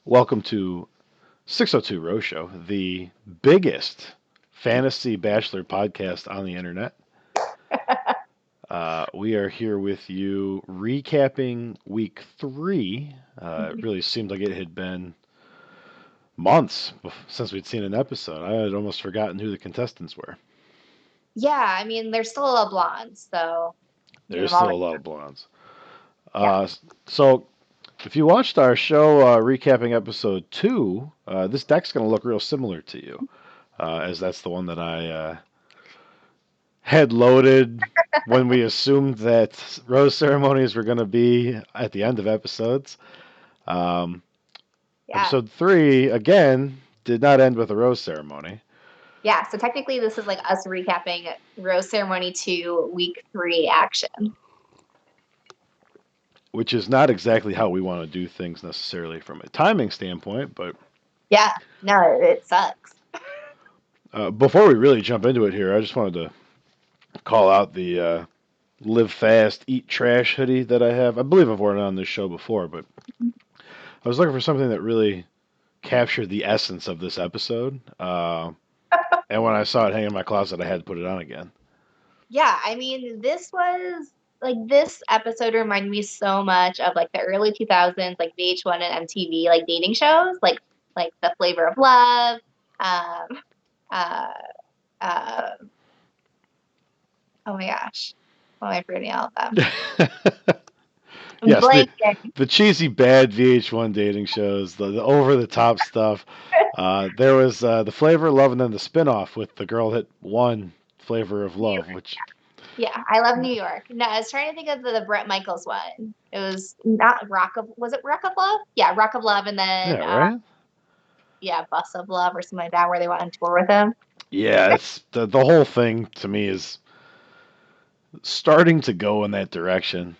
Welcome to 602 Row Show, the biggest fantasy bachelor podcast on the internet. We are here with you recapping week 3. It really seemed like it had been months since we'd seen an episode. I had almost forgotten who the contestants were. Yeah, I mean, there's still a lot of blondes, so There's still a lot of blondes. Yeah. So, if you watched our show recapping episode 2, this deck's going to look real similar to you, as that's the one that I had loaded when we assumed that rose ceremonies were going to be at the end of episodes. Episode 3, again, did not end with a rose ceremony. Yeah, so technically this is like us recapping Rose Ceremony 2, Week 3 action. Which is not exactly how we want to do things necessarily from a timing standpoint, but... Yeah, no, it sucks. Before we really jump into it here, I just wanted to call out the Live Fast, Eat Trash hoodie that I have. I believe I've worn it on this show before, but I was looking for something that really captured the essence of this episode. And when I saw it hanging in my closet, I had to put it on again. Yeah, I mean, this episode reminded me so much of like the early 2000s, like VH1 and MTV, like dating shows, like The Flavor of Love, oh my gosh, why am I forgetting all of them? Yes, the cheesy bad VH1 dating shows, the over-the-top stuff. There was The Flavor of Love, and then the spinoff with the girl that won Flavor of Love, which... Yeah, I Love New York. No, I was trying to think of the Bret Michaels one. It was not was it Rock of Love? Yeah, Rock of Love, and then Bus of Love or something like that, where they went on tour with him. Yeah, it's the whole thing to me is starting to go in that direction.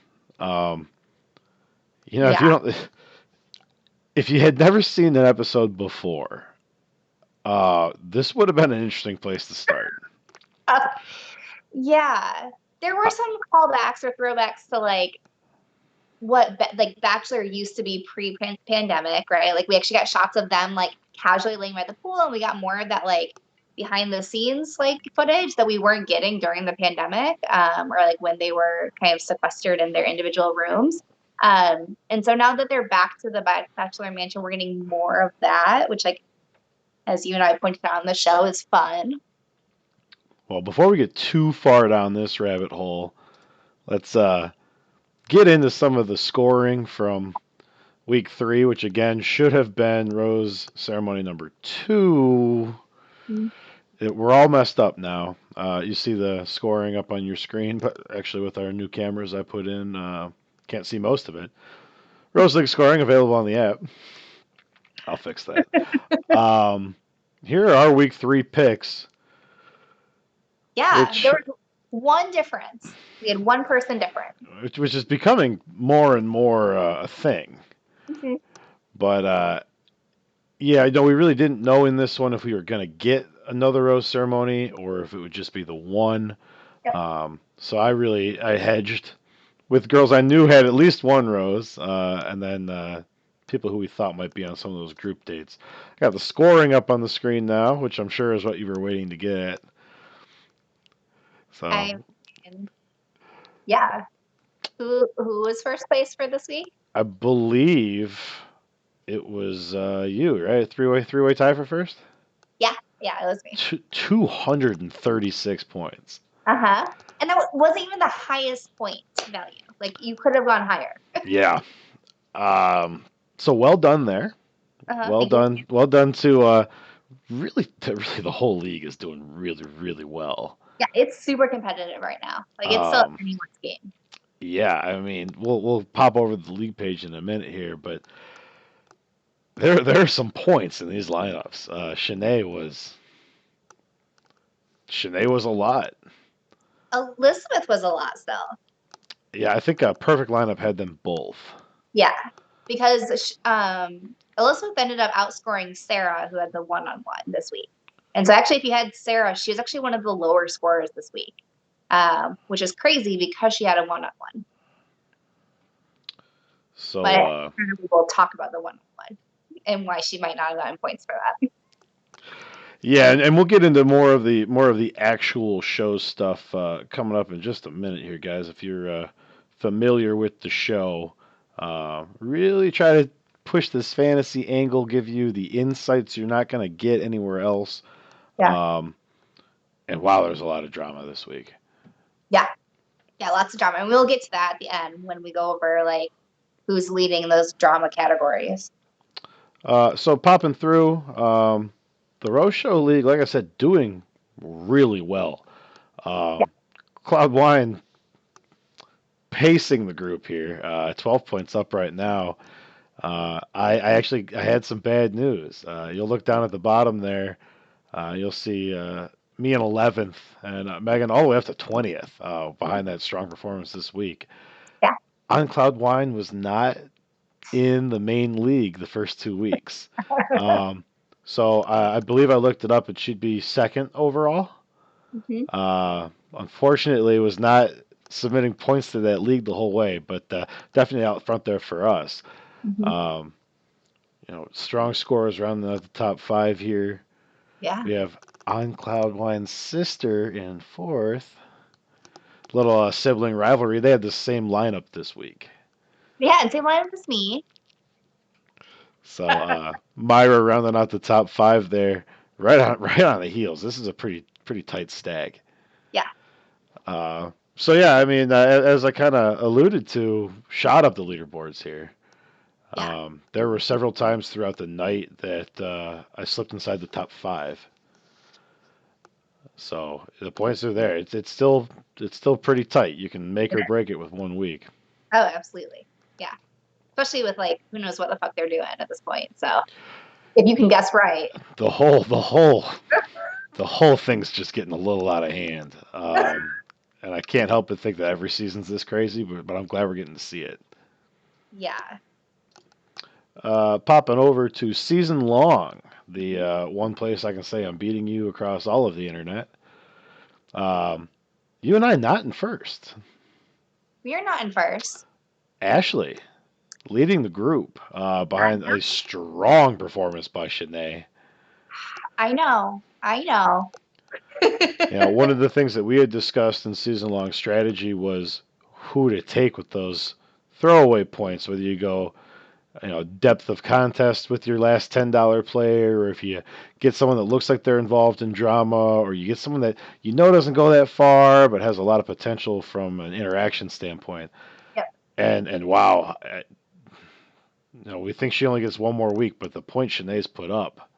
If you had never seen an episode before, this would have been an interesting place to start. Yeah, there were some callbacks or throwbacks to like what Bachelor used to be pre-pandemic, right? Like we actually got shots of them like casually laying by the pool, and we got more of that like behind the scenes like footage that we weren't getting during the pandemic, or like when they were kind of sequestered in their individual rooms. And so now that they're back to the Bachelor Mansion, we're getting more of that, which, like, as you and I pointed out on the show, is fun. Well, before we get too far down this rabbit hole, let's get into some of the scoring from week 3, which again should have been Rose Ceremony number 2. We're all messed up now. You see the scoring up on your screen, but actually with our new cameras I put in, can't see most of it. Rose League scoring available on the app. I'll fix that. Here are our week 3 picks. Yeah, there was one difference. We had one person different. Which is becoming more and more a thing. Mm-hmm. But, we really didn't know in this one if we were going to get another Rose Ceremony or if it would just be the one. Yep. So I hedged with girls I knew had at least one Rose, and then people who we thought might be on some of those group dates. I got the scoring up on the screen now, which I'm sure is what you were waiting to get at. So, yeah. Who was first place for this week? I believe it was you, right? Three-way tie for first? Yeah, it was me. 236 points. Uh-huh. And that wasn't even the highest point value. Like, you could have gone higher. Yeah. So well done there. Uh-huh, well done to really the whole league is doing really, really well. Yeah, it's super competitive right now. Like, it's still anyone's game. Yeah, I mean, we'll pop over the league page in a minute here, but there are some points in these lineups. Shanae was a lot. Elizabeth was a lot still. Yeah, I think a perfect lineup had them both. Yeah, because Elizabeth ended up outscoring Sarah, who had the one-on-one this week. And so actually, if you had Sarah, she was actually one of the lower scorers this week, which is crazy because she had a one-on-one. So But we'll talk about the one-on-one and why she might not have gotten points for that. yeah, and we'll get into more of the actual show stuff coming up in just a minute here, guys. If you're familiar with the show, really try to push this fantasy angle, give you the insights you're not going to get anywhere else. Yeah. And wow, there's a lot of drama this week. Yeah. Yeah, lots of drama. And we'll get to that at the end when we go over like who's leading those drama categories. So popping through the Rose Show League, like I said, doing really well. Cloud Wine pacing the group here, 12 points up right now. I had some bad news. You'll look down at the bottom there. You'll see me in 11th and Megan all the way up to 20th behind that strong performance this week. Yeah. On Cloud Wine was not in the main league the first 2 weeks. So I believe I looked it up. It should be second overall. Unfortunately, it was not submitting points to that league the whole way, but definitely out front there for us. Um, strong scores around the top 5 here. Yeah. We have On Cloud Wine's sister in 4th. Little sibling rivalry. They had the same lineup this week. Yeah, and same lineup as me. So Myra rounding out the top 5 there, right on the heels. This is a pretty tight stag. Yeah. So yeah, I mean, as I kind of alluded to, shot up the leaderboards here. Yeah. There were several times throughout the night that I slipped inside the top 5. So the points are there. It's still pretty tight. You can make or break it with 1 week. Oh, absolutely. Yeah. Especially with like who knows what the fuck they're doing at this point. So if you can guess right. The whole thing's just getting a little out of hand. And I can't help but think that every season's this crazy, but I'm glad we're getting to see it. Yeah. Popping over to season long, the one place I can say I'm beating you across all of the internet. You and I not in first. We are not in first. Ashley leading the group behind a strong performance by Shanae. I know. One of the things that we had discussed in season long strategy was who to take with those throwaway points, whether you go depth of contest with your last $10 player, or if you get someone that looks like they're involved in drama, or you get someone that doesn't go that far but has a lot of potential from an interaction standpoint. Yep. And wow, we think she only gets one more week, but the point Shanae's put up,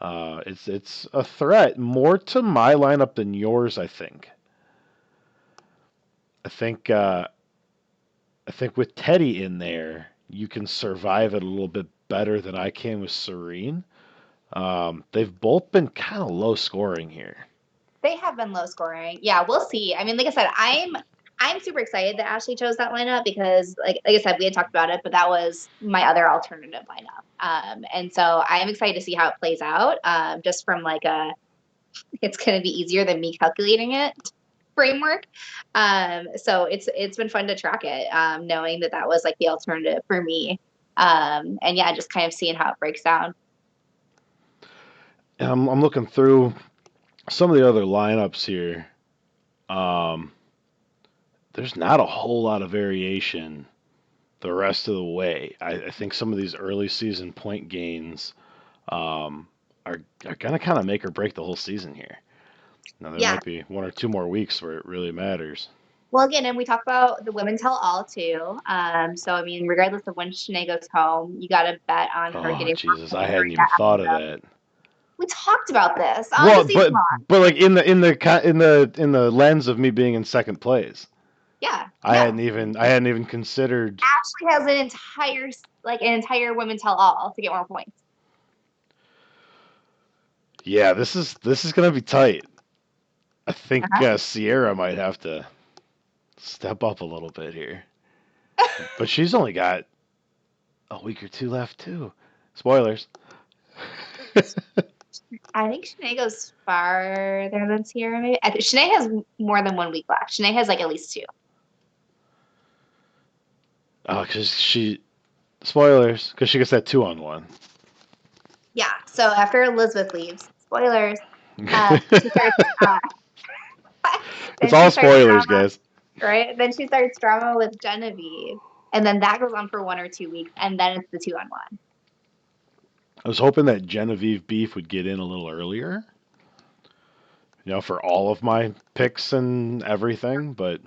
it's a threat more to my lineup than yours. I think with Teddy in there, you can survive it a little bit better than I can with Serene. They've both been kind of low scoring here. They have been low scoring. Yeah, we'll see. I mean, like I said, I'm super excited that Ashley chose that lineup because, like I said, we had talked about it, but that was my other alternative lineup. And so I'm excited to see how it plays out. Just from like it's going to be easier than me calculating it framework. So it's been fun to track it, knowing that was like the alternative for me. And yeah, just kind of seeing how it breaks down. I'm looking through some of the other lineups here. There's not a whole lot of variation the rest of the way. I think some of these early season point gains are going to kind of make or break the whole season here. Now, there might be 1 or 2 more weeks where it really matters. Well, again, and we talk about the women tell all too. So, I mean, regardless of when Shanae goes home, you got to bet on her getting. Oh, Jesus, I hadn't even thought of that. We talked about this. Well, but like in the lens of me being in second place. Yeah. I hadn't even considered. Ashley has an entire women tell all to get more points. Yeah, this is gonna be tight. I think Sierra might have to step up a little bit here, but she's only got a week or 2 left too. Spoilers. I think Shanae goes farther than Sierra. Maybe Shanae has more than 1 week left. Shanae has like at least 2. Oh, because spoilers, because she gets that 2-on-1. Yeah. So after Elizabeth leaves, spoilers. She starts. It's Then all she starts spoilers, drama, guys. right? Then she starts drama with Genevieve, and then that goes on for 1 or 2 weeks, and then it's the 2-on-1. I was hoping that Genevieve beef would get in a little earlier, for all of my picks and everything, but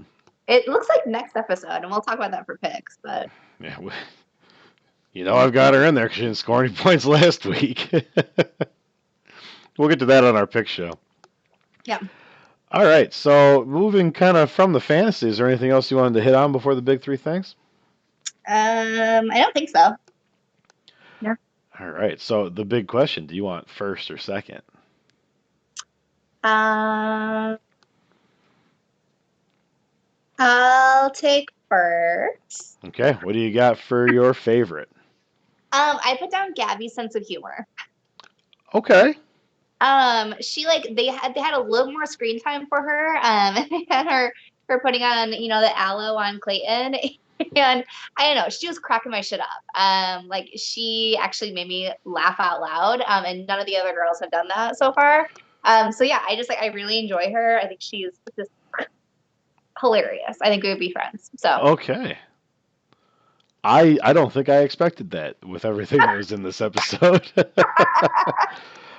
It looks like next episode, and we'll talk about that for picks. But yeah, I've got her in there because she didn't score any points last week. We'll get to that on our pick show. yeah. All right, so moving kind of from the fantasy, is there anything else you wanted to hit on before the big three things? I don't think so. No. All right, so the big question: do you want first or second? I'll take first. Okay, what do you got for your favorite? I put down Gabby's sense of humor. Okay. She like they had a little more screen time for her. They had her putting on the aloe on Clayton, and I don't know, she was cracking my shit up. Like she actually made me laugh out loud. And none of the other girls have done that so far. So yeah, I really enjoy her. I think she's just hilarious. I think we would be friends. So Okay. I don't think I expected that with everything that was in this episode. really,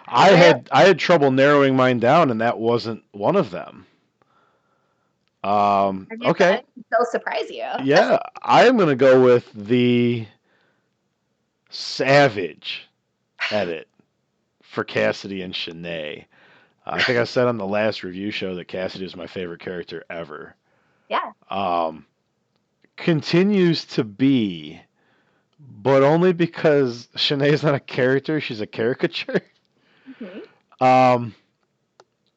I had trouble narrowing mine down, and that wasn't one of them. Okay. I still surprise you. Yeah, I am gonna go with the savage edit for Cassidy and Shanae. I think I said on the last review show that Cassidy is my favorite character ever. Yeah. Um, Continues to be, but only because Shanae's not a character; she's a caricature. Mm-hmm. Um,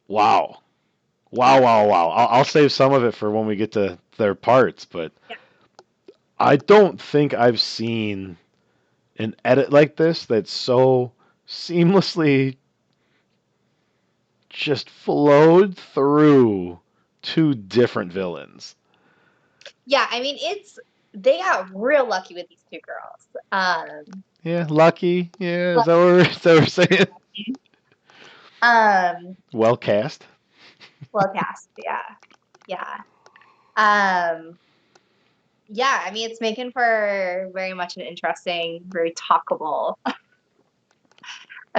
wow, wow! I'll save some of it for when we get to their parts, but Yeah. I don't think I've seen an edit like this that's so seamlessly just flowed through two different villains. Yeah, I mean they got real lucky with these 2 girls. Yeah, lucky. Yeah, is that what we're saying? Well cast. Well cast, yeah. Yeah. Um yeah, I mean it's making for very much an interesting, very talkable, a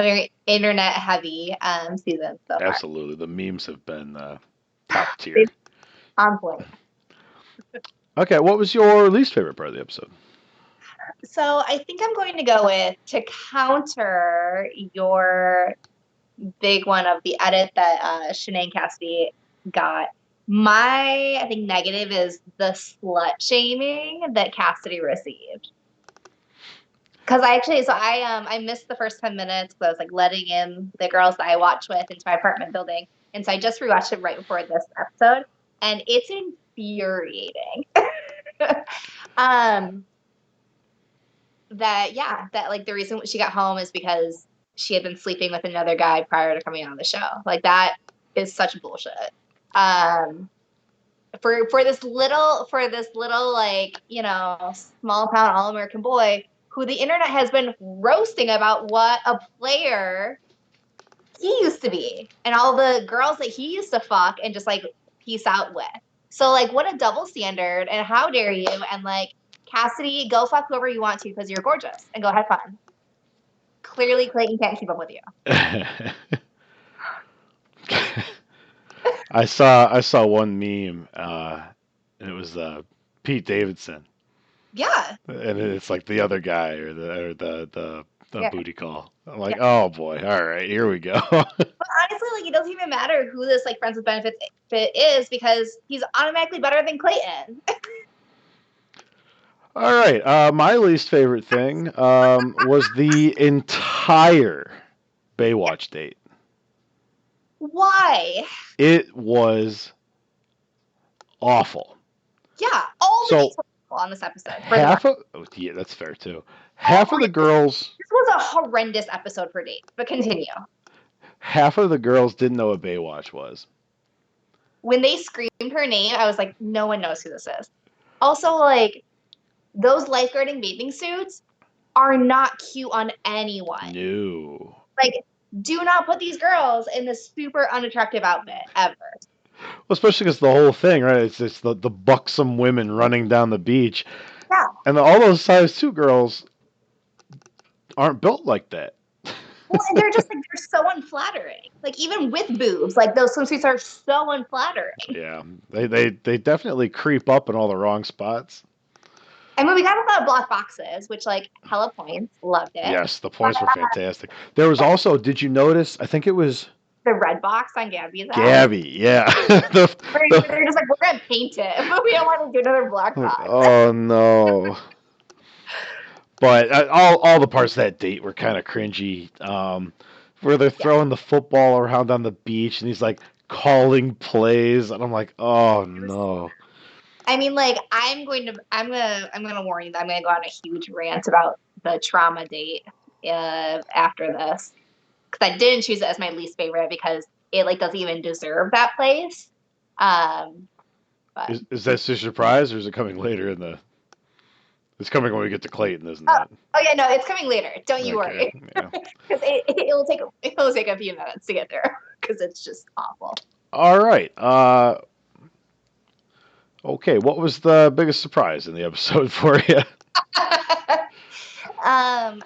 very internet heavy season so far. Absolutely. The memes have been top tier. It's on point. Okay, what was your least favorite part of the episode? So I think I'm going to go with, to counter your big one of the edit that Shanae and Cassidy got. I think negative is the slut shaming that Cassidy received. Because I missed the first 10 minutes because I was like letting in the girls that I watch with into my apartment building, and so I just rewatched it right before this episode, and it's infuriating. um, that like the reason she got home is because she had been sleeping with another guy prior to coming on the show. Like that is such bullshit. Um, for this little like small town all American boy who the internet has been roasting about what a player he used to be and all the girls that he used to fuck and just like peace out with. So like what a double standard, and how dare you, and like Cassidy, go fuck whoever you want to because you're gorgeous and go have fun. Clearly Clayton can't keep up with you. I saw one meme, and it was Pete Davidson, Yeah. and it's like the other guy or the Yeah. booty call. I'm like, Yeah. oh boy, all right, here we go. But honestly, like it doesn't even matter who this like friends with benefits fit is because he's automatically better than Clayton. All right, my least favorite thing was the entire Yeah. Baywatch date. Why? It was awful. Yeah, all the dates So were on this episode. For the half record. of yeah, that's fair too. All Half of the three. girls This was a horrendous episode for dates, but continue. half of the girls didn't know what Baywatch was. When they screamed her name, I was like, no one knows who this is. Also, like, those lifeguarding bathing suits are not cute on anyone. No. Like, do not put these girls in this super unattractive outfit ever. Well, especially because the whole thing, right? It's the buxom women running down the beach, Yeah. and all those size 2 girls aren't built like that. Well, and they're just like, they're so unflattering. Like, even with boobs, like, those swimsuits are so unflattering. Yeah, they definitely creep up in all the wrong spots. I mean, we got a lot of black boxes, which, like, hella points. Loved it. Yes, the But points were fantastic. There was also, did you notice? I think it was the red box on Gabby's ass. Gabby. Yeah, They're just like, we're going to paint it, but we don't want to do another black box. oh no. But all the parts of that date were kind of cringy. Where they're throwing the football around on the beach, and he's like calling plays, and I'm like, oh no. I mean, like, I'm gonna warn you that I'm gonna go on a huge rant about the trauma date after this, because I didn't choose it as my least favorite because it like doesn't even deserve that place. But Is that a surprise, or is it coming later in the? It's coming when we get to Clayton, isn't oh, it? oh yeah, no, it's coming later. Don't you Okay. worry, Yeah. because it'll take a few minutes to get there because it's just awful. All right. Okay. What was the biggest surprise in the episode for you? I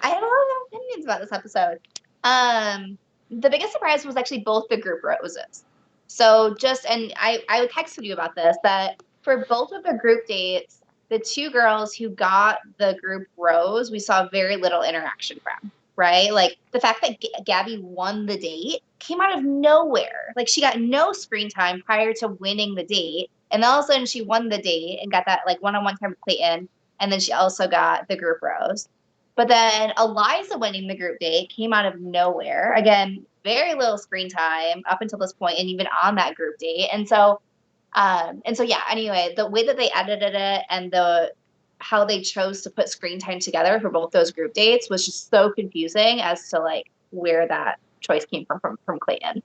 had a lot of opinions about this episode. The biggest surprise was actually both the group roses. So and I texted you about this, that for both of the group dates, the 2 girls who got the group rose, we saw very little interaction from, right? Like the fact that Gabby won the date came out of nowhere. Like she got no screen time prior to winning the date. And then all of a sudden she won the date and got that like one-on-one time with Clayton. And then she also got the group rose. But then Eliza winning the group date came out of nowhere. Again, very little screen time up until this point, and even on that group date. And so yeah. Anyway, the way that they edited it and how they chose to put screen time together for both those group dates was just so confusing as to like where that choice came from Clayton.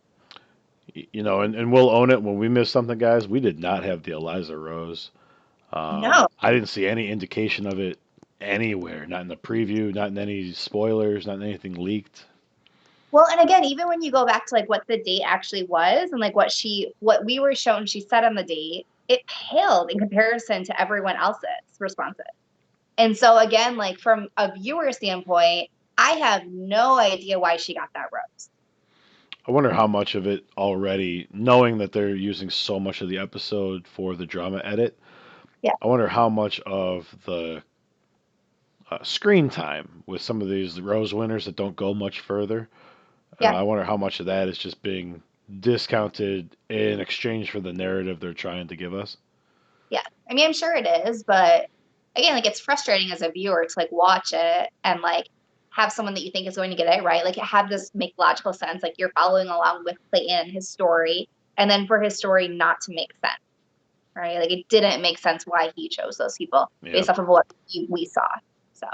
And we'll own it when we miss something, guys. We did not have the Eliza Rose. No. I didn't see any indication of it anywhere. Not in the preview, not in any spoilers, not in anything leaked. Well, and again, even when you go back to like what the date actually was and like what we were shown she said on the date, it paled in comparison to everyone else's responses. And so again, like from a viewer standpoint, I have no idea why she got that rose. I wonder how much of it already, knowing that they're using so much of the episode for the drama edit. Yeah. I wonder how much of the screen time with some of these Rose winners that don't go much further. Yeah. I wonder how much of that is just being discounted in exchange for the narrative they're trying to give us. Yeah. I mean, I'm sure it is, but again, like it's frustrating as a viewer to like watch it and like have someone that you think is going to get it right. Like have this make logical sense. Like you're following along with Clayton and his story, and then for his story not to make sense. Right? Like it didn't make sense why he chose those people based off of what we saw. So,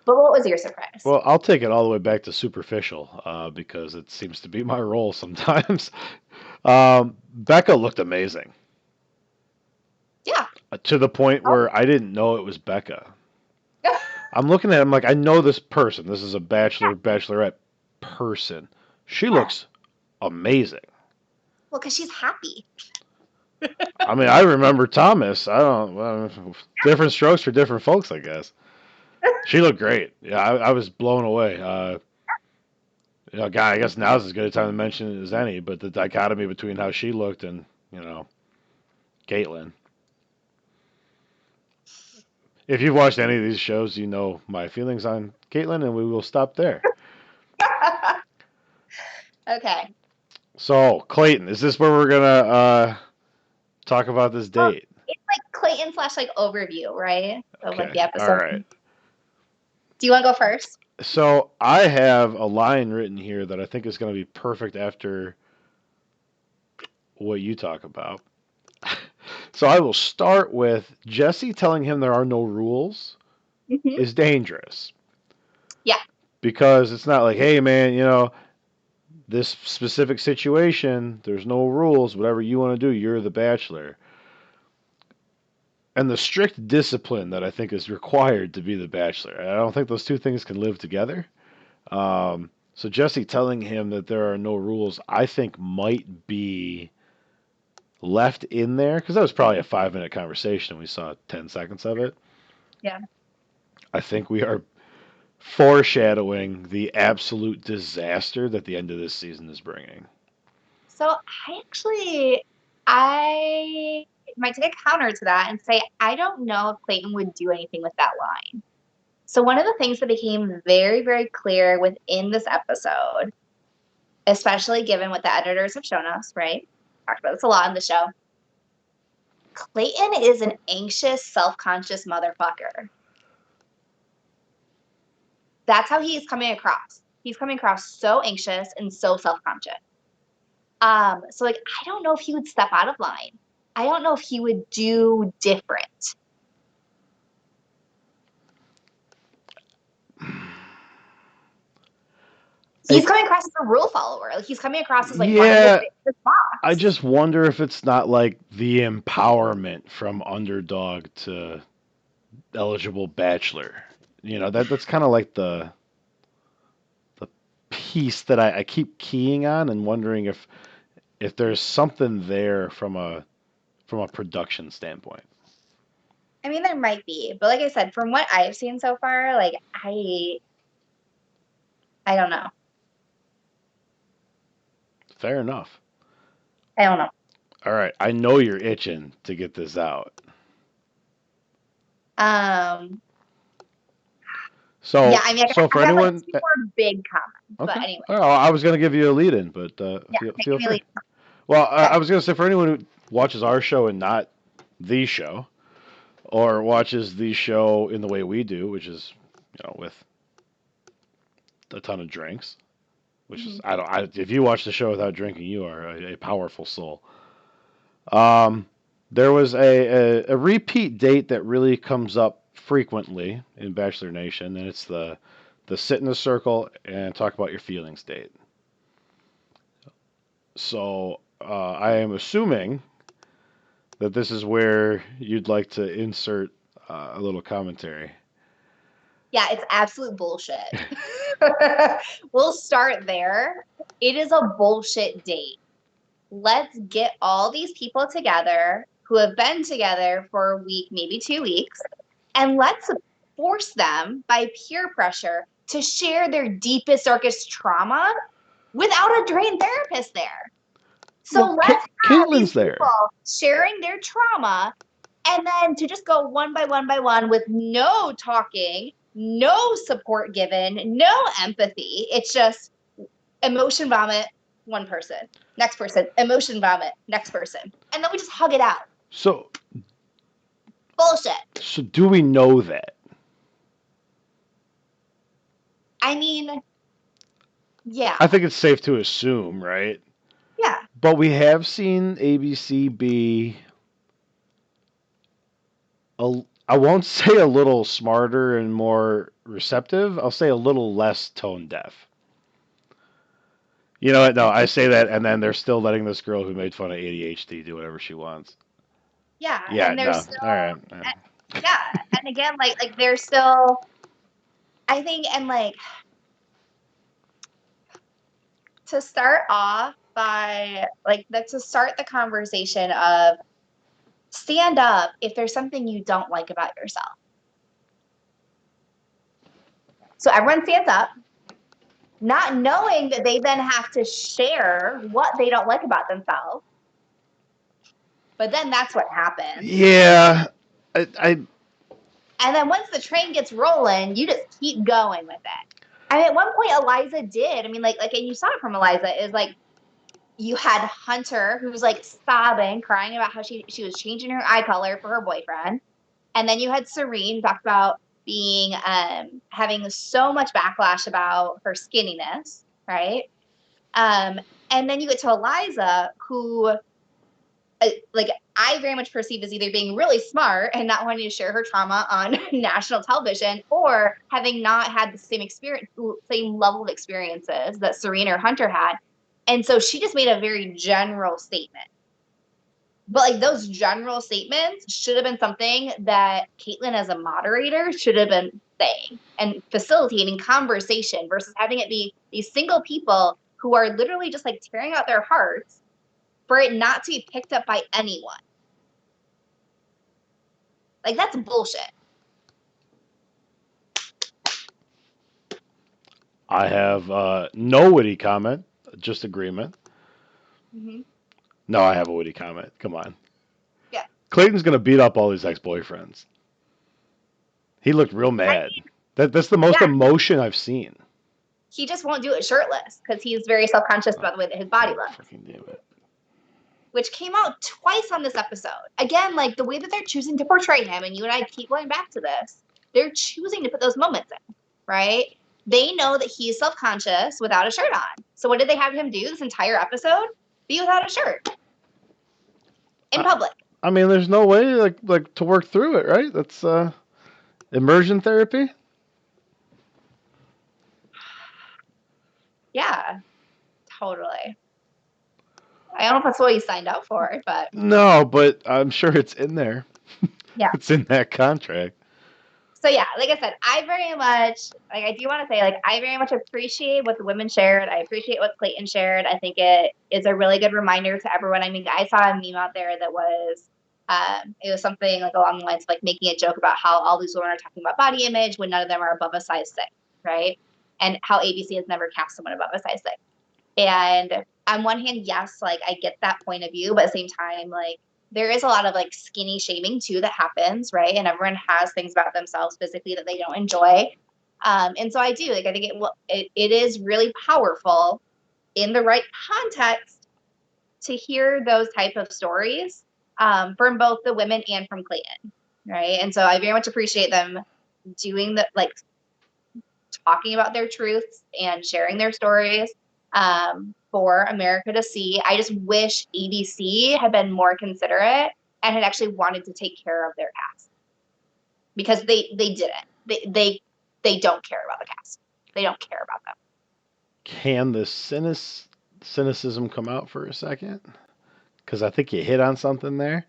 but what was your surprise? Well, I'll take it all the way back to superficial because it seems to be my role sometimes. Becca looked amazing. Yeah. To the point where I didn't know it was Becca. I'm looking at him like I know this person. This is a bachelorette person. She looks amazing. Well, because she's happy. I mean, I remember Thomas. Different strokes for different folks, I guess. She looked great. Yeah, I was blown away. I guess now's as good a time to mention it as any. But the dichotomy between how she looked and Caitlin. If you've watched any of these shows, you know my feelings on Caitlin, and we will stop there. Okay. So, Clayton, is this where we're gonna talk about this date? It's like Clayton / like overview, right? Of like the episode. All right. Do you want to go first? So I have a line written here that I think is going to be perfect after what you talk about. So I will start with Jesse telling him there are no rules is dangerous. Yeah. Because it's not like, hey man, this specific situation, there's no rules. Whatever you want to do, you're the Bachelor. And the strict discipline that I think is required to be the Bachelor. I don't think those two things can live together. So Jesse telling him that there are no rules, I think might be left in there because that was probably a 5 minute conversation and we saw 10 seconds of it. Yeah. I think we are foreshadowing the absolute disaster that the end of this season is bringing. So I might take a counter to that and say I don't know if Clayton would do anything with that line. So one of the things that became very, very clear within this episode, especially given what the editors have shown us, right? Talked about this a lot in the show. Clayton is an anxious, self-conscious motherfucker. That's how he is coming across. He's coming across so anxious and so self-conscious. So like, I don't know if he would step out of line. I don't know if he would do different. He's coming across as a rule follower. Like he's coming across as like yeah, the box. I just wonder if it's not like the empowerment from underdog to eligible Bachelor. You know, that's kind of like the piece that I keep keying on and wondering if there's something there from a production standpoint. I mean, there might be, but like I said, from what I've seen so far, like I don't know. Fair enough. I don't know. All right, I know you're itching to get this out. So yeah, I mean, so for I have anyone, like 2 more big comments, okay. but anyway. Oh, I was going to give you a lead in, but feel free. Well, I was going to say for anyone who watches our show and not the show, or watches the show in the way we do, which is, with a ton of drinks, which is if you watch the show without drinking, you are a powerful soul. There was a repeat date that really comes up frequently in Bachelor Nation, and it's the sit in a circle and talk about your feelings date. So I am assuming that this is where you'd like to insert a little commentary. Yeah, it's absolute bullshit. We'll start there. It is a bullshit date. Let's get all these people together who have been together for a week, maybe 2 weeks, and let's force them by peer pressure to share their deepest, darkest trauma without a trained therapist there. So well, let's have Caitlin's these people sharing their trauma, and then to just go one by one with no talking, no support given, no empathy. It's just emotion vomit, one person, next person, emotion vomit, next person. And then we just hug it out. So bullshit. So do we know that? I mean, yeah. I think it's safe to assume, right? Yeah. But we have seen ABC be I won't say a little smarter and more receptive. I'll say a little less tone deaf. You know what? No, I say that, and then they're still letting this girl who made fun of ADHD do whatever she wants. Yeah. Yeah. And they're no. still, all right. Yeah. And again, like they're still, I think, and like to start off by to start the conversation of stand up if there's something you don't like about yourself. So everyone stands up, not knowing that they then have to share what they don't like about themselves. But then that's what happens. Yeah. And then once the train gets rolling, you just keep going with it. I mean, at one point, Eliza did. I mean, and you saw it from Eliza, is like, you had Hunter, who was like sobbing, crying about how she was changing her eye color for her boyfriend. And then you had Serene talk about being, having so much backlash about her skinniness, right? And then you get to Eliza, who, I very much perceive as either being really smart and not wanting to share her trauma on national television, or having not had the same level of experiences that Serena or Hunter had, And so she just made a very general statement. But like those general statements should have been something that Caitlin, as a moderator, should have been saying and facilitating conversation versus having it be these single people who are literally just like tearing out their hearts for it not to be picked up by anyone. Like that's bullshit. I have no witty comment, just agreement. Mm-hmm. No, I have a witty comment. Come on. Yeah. Clayton's gonna beat up all his ex-boyfriends. He looked real mad. That's the most Yeah. emotion I've seen. He just won't do it shirtless because he's very self-conscious about the way that his body looks. Fucking damn it. Which came out twice on this episode. Again, like the way that they're choosing to portray him, and you and I keep going back to this, they're choosing to put those moments in, right? They know that he's self-conscious without a shirt on. So what did they have him do this entire episode? Be without a shirt in public. I mean, there's no way like to work through it, right? That's immersion therapy. Yeah, totally. I don't know if that's what he signed up for, but No, but I'm sure it's in there. Yeah. It's in that contract. So yeah, like I said, I very much like I do want to say like I very much appreciate what the women shared. I appreciate what Clayton shared. I think it is a really good reminder to everyone. I mean, I saw a meme out there that was it was something like along the lines of like making a joke about how all these women are talking about body image when none of them are above a size 6, right? And how ABC has never cast someone above a size 6. And on one hand, yes, like I get that point of view, but at the same time, like there is a lot of like skinny shaming too that happens, right? And everyone has things about themselves physically that they don't enjoy. And so I do like I think it is really powerful in the right context to hear those type of stories from both the women and from Clayton, right? And so I very much appreciate them doing the like talking about their truths and sharing their stories for America to see. I just wish ABC had been more considerate and had actually wanted to take care of their cast because they didn't. They don't care about the cast. They don't care about them. Can the cynicism come out for a second? Because I think you hit on something there.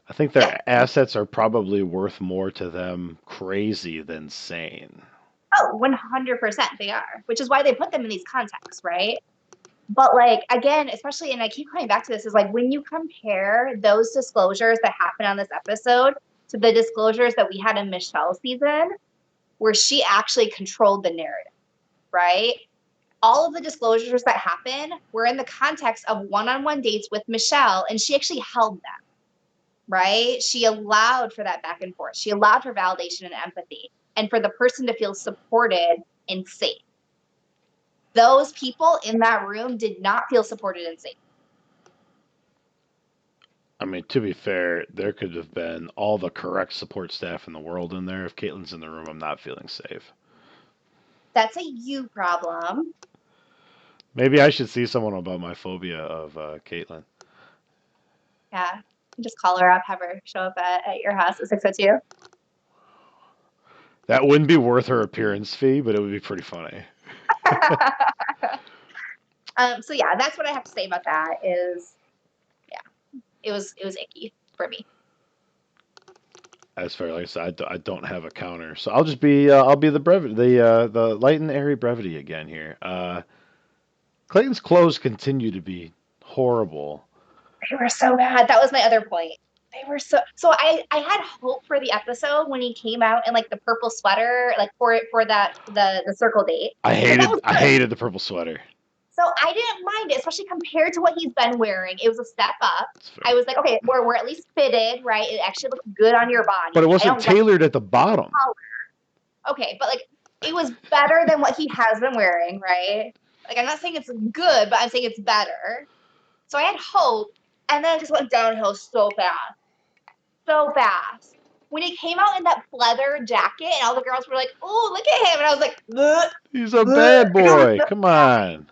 I think their assets are probably worth more to them crazy than sane. Oh, 100% they are, which is why they put them in these contexts, right? But like again, especially, and I keep coming back to this, is like when you compare those disclosures that happen on this episode to the disclosures that we had in Michelle's season, where she actually controlled the narrative, right? All of the disclosures that happen were in the context of one-on-one dates with Michelle, and she actually held them, right? She allowed for that back and forth. She allowed for validation and empathy, and for the person to feel supported and safe. Those people in that room did not feel supported and safe. I mean, to be fair, there could have been all the correct support staff in the world in there. If Caitlin's in the room, I'm not feeling safe. That's a you problem. Maybe I should see someone about my phobia of Caitlin. Yeah. Just call her up, have her show up at your house at 6:02. That wouldn't be worth her appearance fee, but it would be pretty funny. So yeah, that's what I have to say about that is, yeah, it was icky for me. As fair, like I said, I don't have a counter, so I'll just be I'll be the brevity, the light and airy brevity again here. Clayton's clothes continue to be horrible. They were so bad. That was my other point. They were so I had hope for the episode when he came out in like the purple sweater, like for that the circle date. I hated the purple sweater. So I didn't mind it, especially compared to what he's been wearing. It was a step up. I was like, okay, we're at least fitted, right? It actually looks good on your body. But it wasn't tailored at the bottom. Okay, but like it was better than what he has been wearing, right? Like I'm not saying it's good, but I'm saying it's better. So I had hope, and then it just went downhill so fast. So fast. When he came out in that leather jacket, and all the girls were like, "Oh, look at him," and I was like, "Ugh, he's a bad boy. Come on."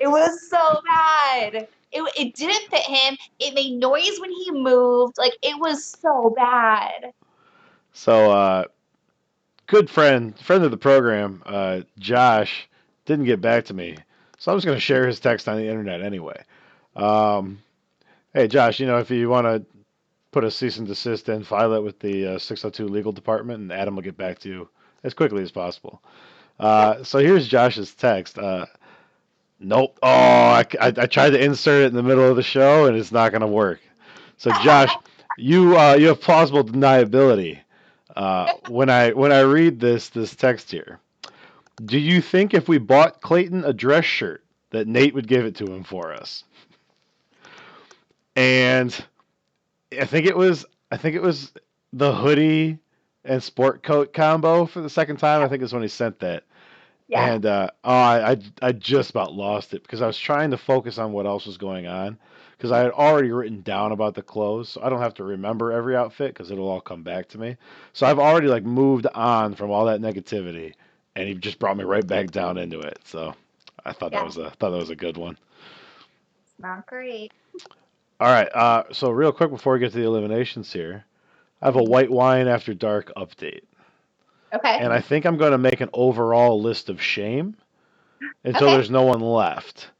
It was so bad. It didn't fit him. It made noise when he moved. Like it was so bad. So good friend of the program, Josh, didn't get back to me. So I'm just going to share his text on the internet anyway. Um, hey, Josh, if you want to put a cease and desist in, file it with the 602 legal department, and Adam will get back to you as quickly as possible. Yeah. So here's Josh's text. Nope. Oh, I tried to insert it in the middle of the show, and it's not going to work. So Josh, you have plausible deniability. When I read this text here, do you think if we bought Clayton a dress shirt that Nate would give it to him for us? And I think it was the hoodie and sport coat combo for the second time. I think is when he sent that. Yeah. And I just about lost it because I was trying to focus on what else was going on because I had already written down about the clothes, so I don't have to remember every outfit because it'll all come back to me. So I've already like moved on from all that negativity, and he just brought me right back down into it. So I thought that Yeah. was a good one. It's not great. All right, so real quick before we get to the eliminations here, I have a Mhm. white wine after dark update, Okay. and I think I'm going to make an overall list of shame until Okay. there's no one left.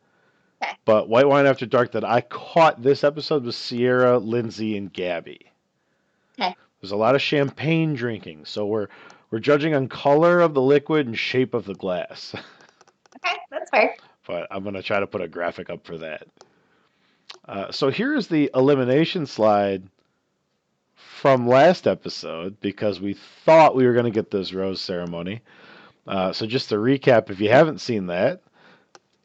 Okay. But White Wine After Dark that I caught this episode was Sierra, Lindsay, and Gabby. Okay. There's a lot of champagne drinking, so we're judging on color of the liquid and shape of the glass. Okay. That's fair. But I'm gonna try to put a graphic up for that. So here's the elimination slide from last episode because we thought we were gonna get this rose ceremony. So just to recap, if you haven't seen that,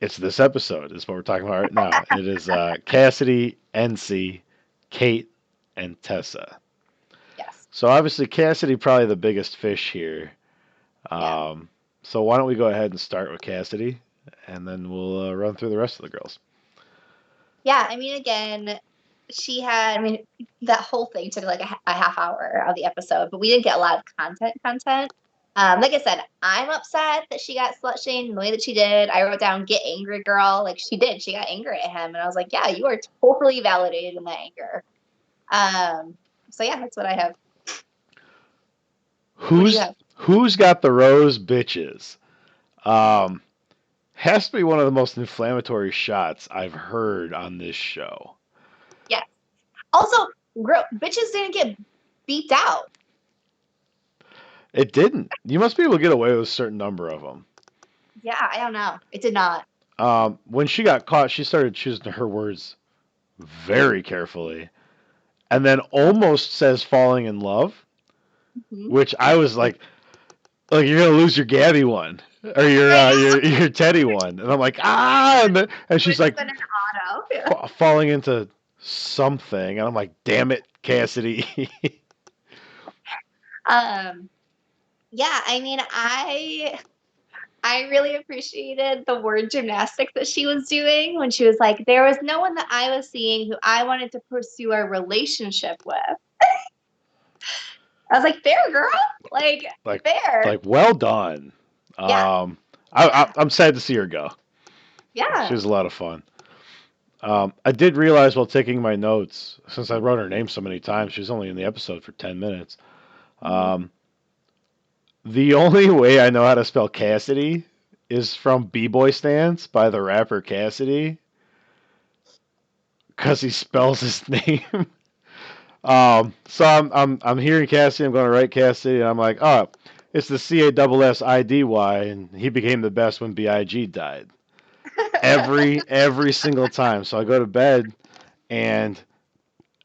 it's this episode. Is what we're talking about right now. It is Cassidy, NC, Kate, and Tessa. Yes. So obviously Cassidy probably the biggest fish here. Yeah. Um, so why don't we go ahead and start with Cassidy, and then we'll run through the rest of the girls. Yeah. I mean, again, I mean, that whole thing took like a half hour of the episode, but we didn't get a lot of content. Like I said, I'm upset that she got slut shamed the way that she did. I wrote down "get angry, girl." Like she did. She got angry at him, and I was like, "Yeah, you are totally validated in that anger." So yeah, that's what I have. What do you Who's have? who's got the rose bitches? Um, has to be one of the most inflammatory shots I've heard on this show. Yeah. Also, bitches didn't get beeped out. It didn't. You must be able to get away with a certain number of them. Yeah, I don't know. It did not. When she got caught, she started choosing her words very carefully, and then almost says falling in love, Mhm. which I was like you're gonna lose your Gabby one or your I your Teddy one, and I'm like and would she's like spend an auto. Yeah. falling into something, and I'm like, damn it, Cassidy. Um, yeah, I mean, I really appreciated the word gymnastics that she was doing when she was like, there was no one that I was seeing who I wanted to pursue a relationship with. I was like, fair girl, like like fair. well done. Yeah, I'm sad to see her go. She yeah. was a lot of fun. I did realize while taking my notes, since I wrote her name so many times, she was only in the episode for 10 minutes. Mhm. Um, the only way I know how to spell Cassidy is from B-Boy Stance by the rapper Cassidy, because he spells his name. So I'm hearing Cassidy. I'm going to write Cassidy, and I'm like, oh, it's the Cassidy, and he became the best when Big died. Every single time. So I go to bed, and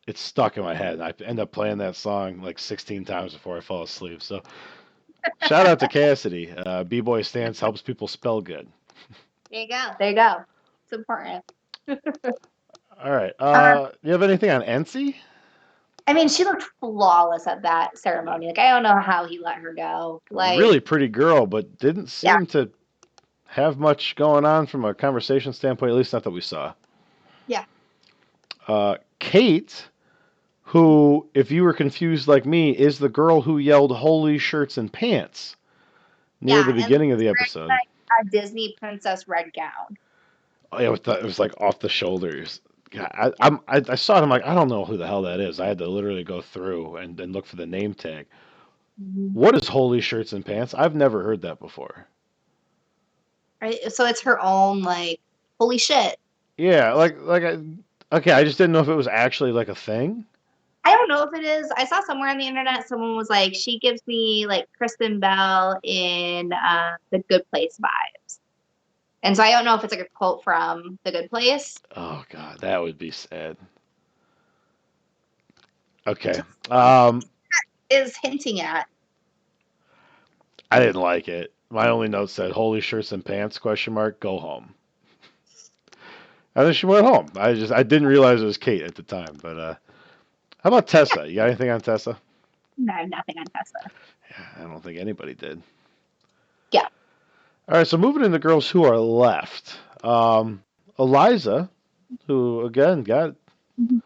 it's stuck in my head. I end up playing that song like 16 times before I fall asleep. So shout out to Cassidy. B-Boy Stance helps people spell good. There you go. There you go. It's important. All right. Um, You have anything on NC? I mean, she looked flawless at that ceremony. Like, I don't know how he let her go. Like, Really pretty girl, but didn't yeah, seem to have much going on from a conversation standpoint, at least not that we saw. yeah. Kate, who, if you were confused like me, is the girl who yelled "Holy shirts and pants" near the Yeah, and beginning of the wearing episode. like a Disney princess red gown. Oh, yeah, it was like off the shoulders. God, Yeah. I saw it. I'm like, I don't know who the hell that is. I had to literally go through and look for the name tag. Mhm. What is "Holy shirts and pants"? I've never heard that before. Right? So it's her own like, holy shit. Yeah, okay, I just didn't know if it was actually like a thing. I don't know if it is. I saw somewhere on the internet someone was like, she gives me like Kristen Bell in The Good Place vibes. And so I don't know if it's like a quote from The Good Place. Oh god, that would be sad. Okay. Just Um, is hinting at. I didn't like it. My only note said, "Holy shirts and pants?" Question mark. Go home. And then she went home. I didn't realize it was Kate at the time. But how about Tessa? You got anything on Tessa? No, nothing on Tesla. Yeah, I don't think anybody did. Yeah. All right, so moving into girls who are left. Eliza, who again Mhm.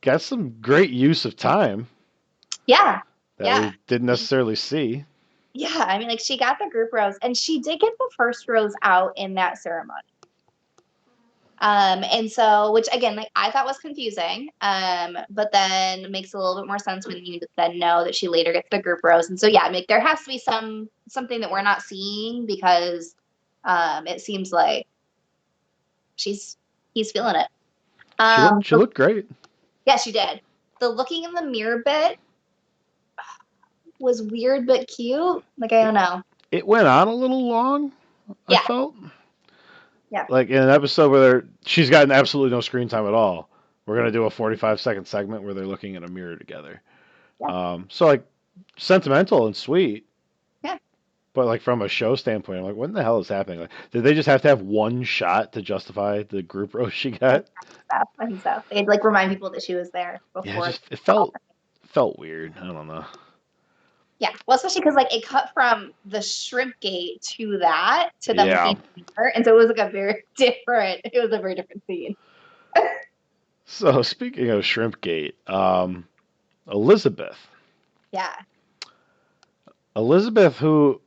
got some great use of time Yeah. that Yeah. we didn't necessarily see. Yeah. I mean, like she got the group rose and she did get the first rose out in that ceremony. And so, which again, like I thought was confusing, but then makes a little bit more sense when you then know that she later gets the group rose. And so, yeah, like there has to be something that we're not seeing because it seems like she's he's feeling it. She So looked great. yeah, she did. The looking in the mirror bit was weird but cute. Like I don't It, know. it went on a little long. I Yeah, felt yeah, like in an episode where she's gotten absolutely no screen time at all. We're gonna do a 45-second segment where they're looking in a mirror together. yeah, So like sentimental and sweet, yeah. but like from a show standpoint, I'm like, what in the hell is happening? Like, did they just have to have one shot to justify the group roast she got? I think so. They'd like remind people that she was there Yeah, it before. just it felt weird. I don't know. Yeah, well, especially because like it cut from the shrimp gate to that to them Yeah. looking in the mirror, and so it was like a very different. It was a very different scene. So speaking of Shrimpgate, Elizabeth, Yeah, Elizabeth, who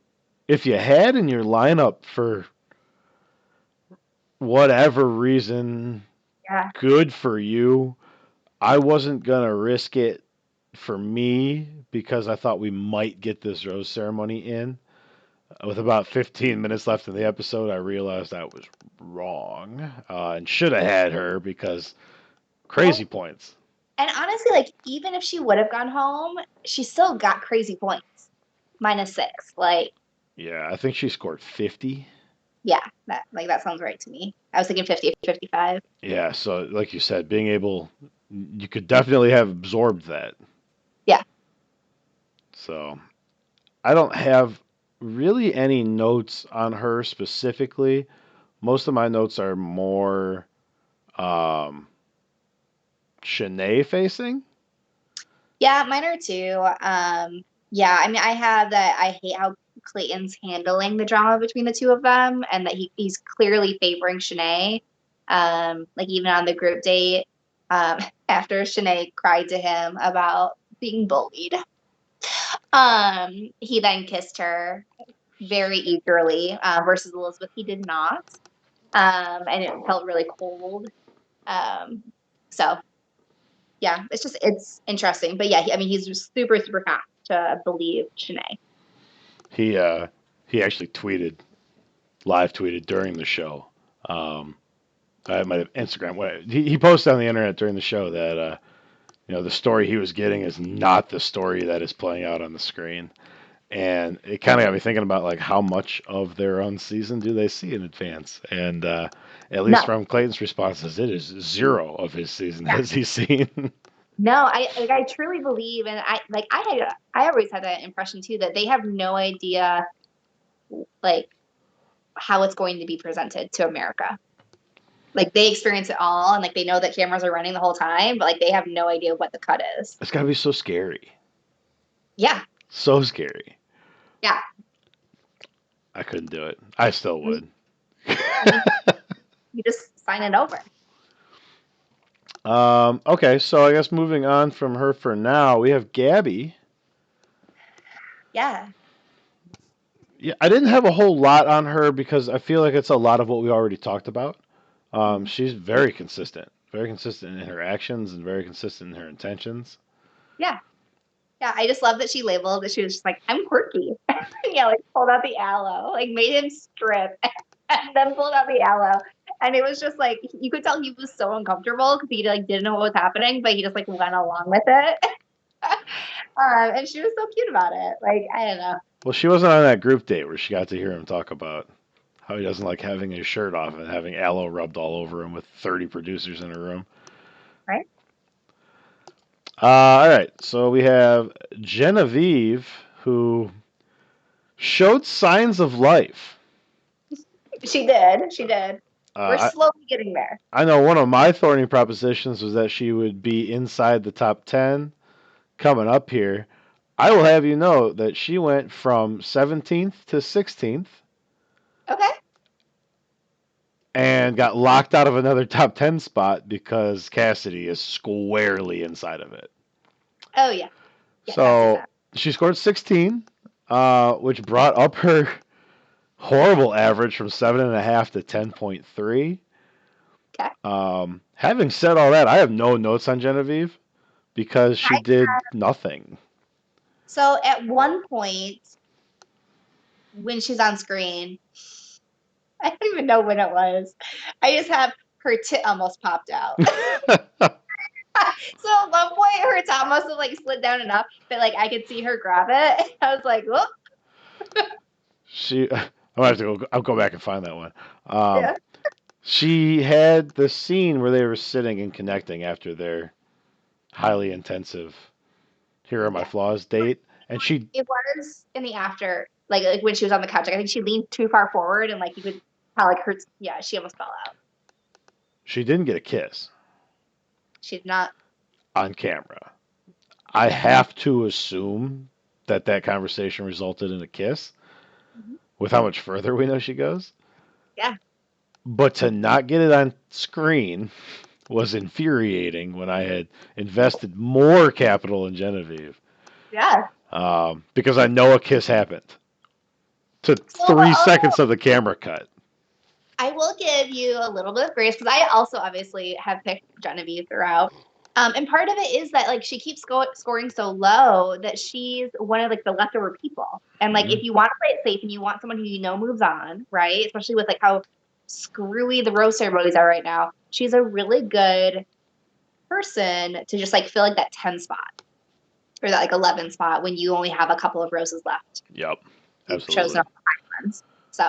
if you had in your lineup for whatever reason, yeah, good for you. I wasn't gonna risk it for me because I thought we might get this rose ceremony in. With about 15 minutes left in the episode, I realized I was wrong and should have had her because crazy well, points. and honestly, like even if she would have gone home, she still got crazy points, -6. Like, Yeah, I think she scored 50. yeah, that sounds right to me. I was thinking 50, 55. Yeah, so like you said, being able, you could definitely have absorbed that. Yeah, So I don't have really any notes on her specifically. Most of my notes are more um, Shanae facing. yeah, mine are too. Yeah, I mean, I have that. I hate how Clayton's handling the drama between the two of them, and that he's clearly favoring Shanae. Like even on the group date, um, after Shanae cried to him about being bullied, he then kissed her very eagerly, versus Elizabeth, he did not, and it felt really cold. Um, so yeah, it's interesting. But yeah, I mean, he's just super super fast to believe Shanae. He uh, he actually live tweeted during the show. Um, I might have Instagram. He posted on the internet during the show that the story he was getting is not the story that is playing out on the screen. And it kind of got me thinking about like how much of their own season do they see in advance? And at least No, from Clayton's responses, it is zero of his season yeah, has he seen. no, I truly believe, and I always had that impression too that they have no idea like how it's going to be presented to America. Like they experience it all, and like they know that cameras are running the whole time, but like they have no idea what the cut is. It's gotta be so scary, Yeah, so scary. yeah. I couldn't do it. I still You, would. you you just sign it over. Okay, so I guess moving on from her for now, we have Gabby. Yeah. Yeah, I didn't have a whole lot on her because I feel like it's a lot of what we already talked about. Mhm. She's very consistent in her actions and very consistent in her intentions. Yeah. Yeah. I just love that she labeled that she was just like, I'm quirky. Yeah, like pulled out the aloe, like made him strip. and then pulled out the aloe. And it was just like, you could tell he was so uncomfortable because he like didn't know what was happening, but he just like went along with it. And she was so cute about it. Like, I don't know. Well, she wasn't on that group date where she got to hear him talk about how he doesn't like having his shirt off and having aloe rubbed all over him with 30 producers in a room. Right? All right, so we have Genevieve, who showed signs of life. She did. She did. We're Uh, slowly getting there. I know one of my thorny propositions was that she would be inside the top 10 coming up here. I will have you know that she went from 17th to 16th Okay. and got locked out of another top 10 spot because Cassidy is squarely inside of it. Oh, yeah. Yeah, Cassie's So that. she scored 16, which brought up her horrible average from 7.5 to 10.3. Okay. Having said all that, I have no notes on Genevieve because she I, did nothing. so at one point, when she's on screen, I don't even know when it was. I just have her tit almost popped out. So at one point, her top must have like slid down enough that like I could see her grab it. I was like, whoop. I'm gonna have to go. I'll go back and find that one. Um, Yeah. she had the scene where they were sitting and connecting after their highly intensive "Here Are My Yeah. Flaws" date, and she It was in the after, like when she was on the couch. Like, I think she leaned too far forward and like you could tell like her, yeah, she almost fell out. she didn't get a kiss She's not. on camera. I have to assume that that conversation resulted in a kiss Mhm. with how much further we know she goes. Yeah. But to not get it on screen was infuriating when I had invested more capital in Genevieve Yeah. because I know a kiss happened to So 3 seconds of the camera cut. I will give you a little bit of grace because I also obviously have picked Genevieve throughout. And part of it is that like she keeps scoring so low that she's one of like the leftover people. And like Mm-hmm. if you want to play it safe and you want someone who you know moves on, right? Especially with like how screwy the rose ceremonies are right now, she's a really good person to just like fill like that 10 spot or that like 11 spot when you only have a couple of roses left. Yep, You've chosen absolutely. all the high ones. So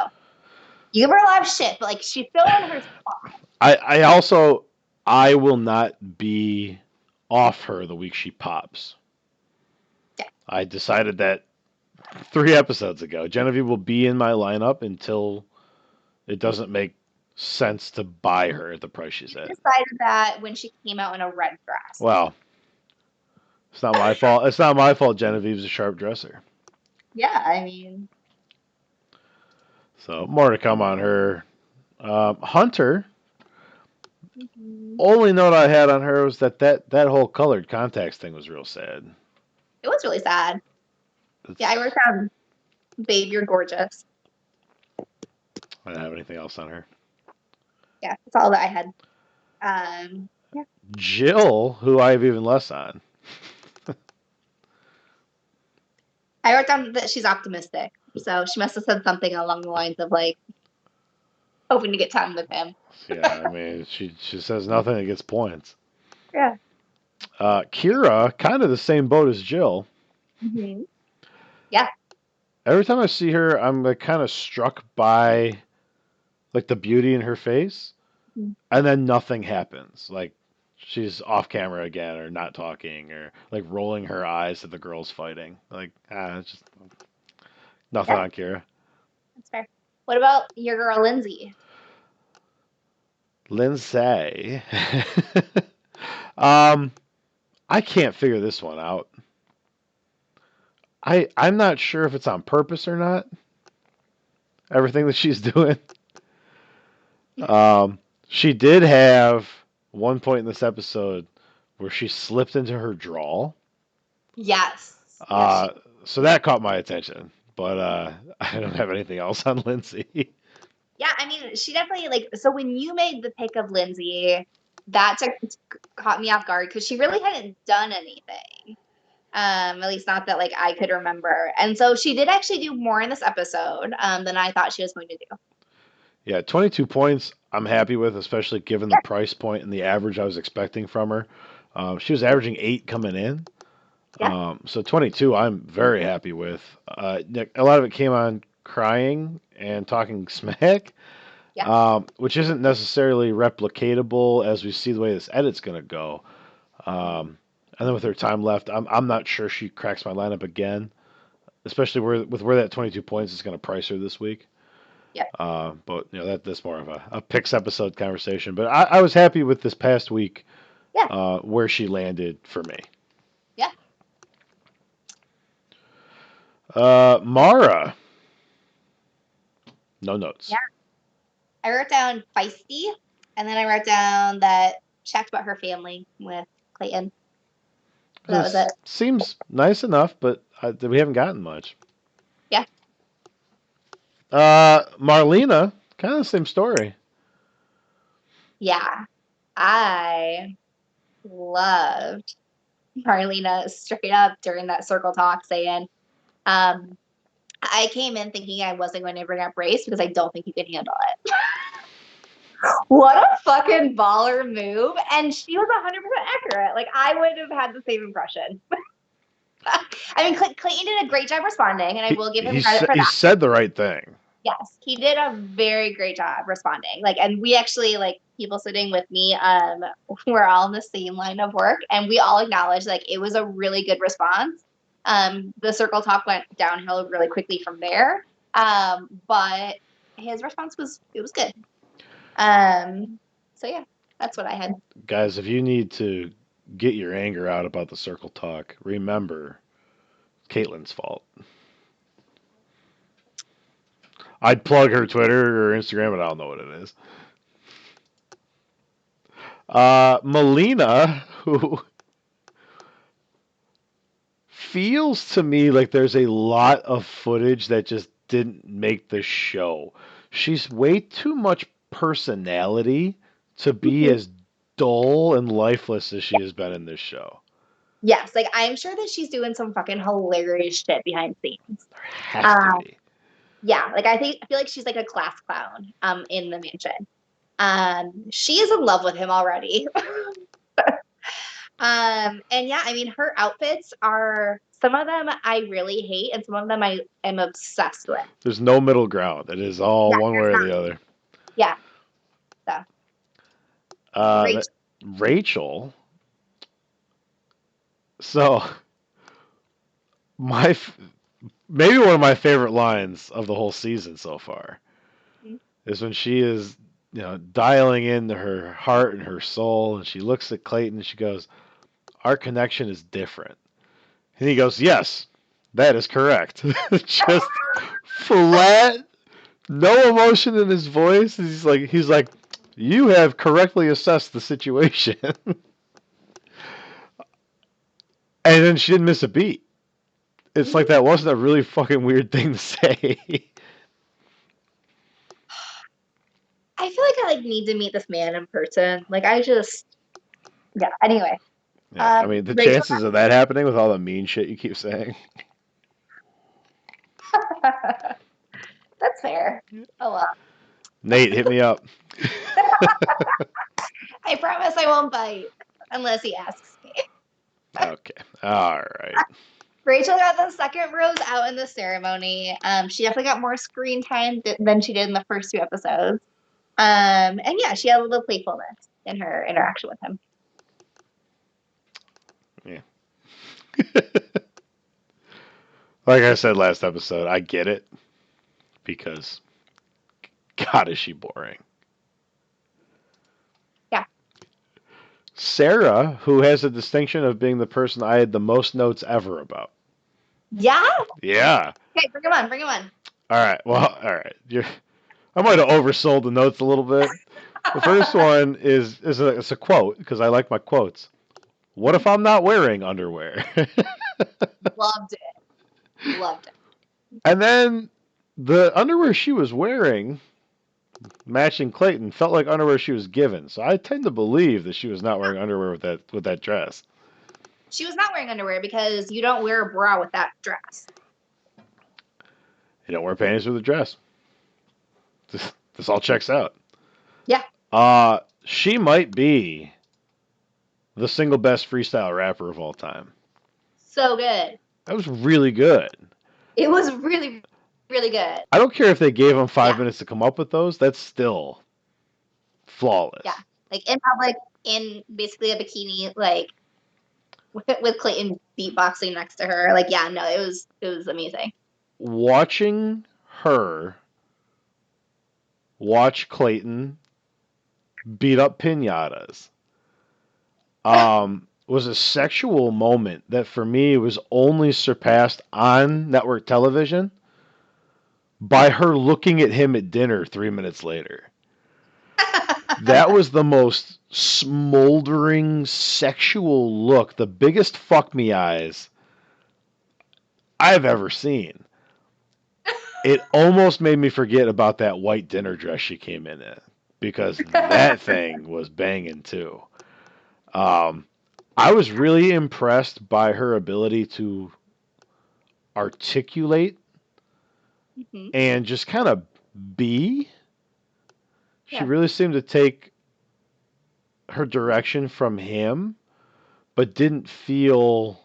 you give her a lot of shit, but like she's filling her spot. I also I will not be off her the week she pops. Yeah. I decided that 3 episodes ago. Genevieve will be in my lineup until it doesn't make sense to buy her at the price she's You at. decided that when she came out in a red dress. Well, it's not my fault. It's not my fault. Genevieve's a sharp dresser. Yeah, I mean, So more to come on her. Hunter. mhm. Only note I had on her was that whole colored contacts thing was real sad. It was really sad. Yeah, I It's, wrote down, "Babe, you're gorgeous." I don't have anything else on her. Yeah, that's all that I had. Yeah, Jill, who I have even less on. I wrote down that she's optimistic. So she must have said something along the lines of like hoping to get time with him. Yeah, I mean, she says nothing that gets points. Yeah. Kira, kind of the same boat as Jill. Mm-hmm. Yeah. Every time I see her, I'm like kind of struck by like the beauty in her face, Mm-hmm. and then nothing happens. Like she's off camera again, or not talking, or like rolling her eyes at the girls fighting. Like it's just nothing Yeah, on Kira. that's fair. What about your girl Lindsay? Lindsay. um, I can't figure this one out. I'm not sure if it's on purpose or not. Everything that she's doing. She did have one point in this episode where she slipped into her drawl. Yes. Yes, Uh, so that caught my attention. But I don't have anything else on Lindsay. yeah, I mean, she definitely like. So when you made the pick of Lindsay, that caught me off guard because she really hadn't done anything. At least not that like I could remember. And so she did actually do more in this episode than I thought she was going to do. Yeah, 22 points I'm happy with, especially given the Yeah, price point and the average I was expecting from her. She was averaging 8 coming in. yeah, So 22 I'm very happy with. A lot of it came on crying and talking smack, yeah. which isn't necessarily replicatable as we see the way this edit's going to go. Um, and then with her time left, I'm not sure she cracks my lineup again, especially with where that 22 points is going to price her this week. Yeah. But that's more of a picks episode conversation. But I was happy with this past week Yeah. where she landed for me. Yeah. Mara, no Yeah. notes. I wrote down feisty, and then I wrote down that checked about her family with Clayton. So that was This it. seems nice enough, but we haven't gotten much. Yeah. Marlena, kind of the same story. Yeah. I loved Marlena straight up during that circle talk saying, um, I came in thinking I wasn't going to bring up race because I don't think you can handle it. What a fucking baller move. And she was 100% accurate. Like, I would have had the same impression. I mean, Clayton did a great job responding, and I will give him credit for He that. said the right thing. Yes, he did a very great job responding. Like, and we actually, like, people sitting with me, we're all in the same line of work, and we all acknowledge, like, it was a really good response. The circle talk went downhill really quickly from there. But his response was good. So yeah, that's what I had. Guys, if you need to get your anger out about the circle talk, remember Caitlin's fault. I'd plug her Twitter or Instagram, but I don't know what it is. Melina, who feels to me like there's a lot of footage that just didn't make the show. She's way too much personality to be as dull and lifeless as she has been in this show. Yes, like I'm sure that she's doing some fucking hilarious shit behind the scenes. There has to Um, be. yeah, like I feel like she's like a class clown in the mansion. She is in love with him already. And yeah, I mean her outfits are some of them I really hate and some of them I am obsessed with. There's no middle ground. It is all Yeah, one way there's or not. the other. Yeah, so Uh, Rachel. Rachel. So my maybe one of my favorite lines of the whole season so far is when she is, dialing into her heart and her soul, and she looks at Clayton and she goes, "Our connection is different." And he goes, "Yes, that is correct." Just flat, no emotion in his voice. He's like, "You have correctly assessed the situation." And then she didn't miss a beat. It's like that wasn't a really fucking weird thing to say. I feel like I like need to meet this man in person. Like I just yeah. Anyway, Yeah, I mean, the Rachel. chances of that happening with all the mean shit you keep saying. That's fair. Oh well. Nate, hit me up. I promise I won't bite unless he asks me. Okay. All right. Rachel got the second rose out in the ceremony. She definitely got more screen time than she did in the first two episodes. And yeah, she had a little playfulness in her interaction with him. Yeah. Like I said last episode, I get it because God is she boring. Yeah. Sarah, who has the distinction of being the person I had the most notes ever about. Yeah. Yeah. Okay, bring him on. Bring him on. All right. Well, all right. I might have oversold the notes a little bit. The first one it's a quote because I like my quotes. What if I'm not wearing underwear? Loved it. Loved it. And then the underwear she was wearing, matching Clayton, felt like underwear she was given. So I tend to believe that she was not wearing underwear with that dress. She was not wearing underwear because you don't wear a bra with that dress. You don't wear panties with a dress. This all checks out. Yeah. She might be the single best freestyle rapper of all time. So good. That was really good. It was really, really good. I don't care if they gave him five Yeah. minutes to come up with those. That's still Yeah. flawless. Like in public, in basically a bikini, like with Clayton beatboxing next to her. Like, yeah, no, it was amazing. Watching her watch Clayton beat up pinatas was a sexual moment that for me was only surpassed on network television by her looking at him at dinner 3 minutes later. That was the most smoldering sexual look, the biggest fuck me eyes I've ever seen. It almost made me forget about that white dinner dress she came in because that thing was banging too. Um, I was really impressed by her ability to articulate Mhm. and just kind of be. She Yeah. really seemed to take her direction from him, but didn't feel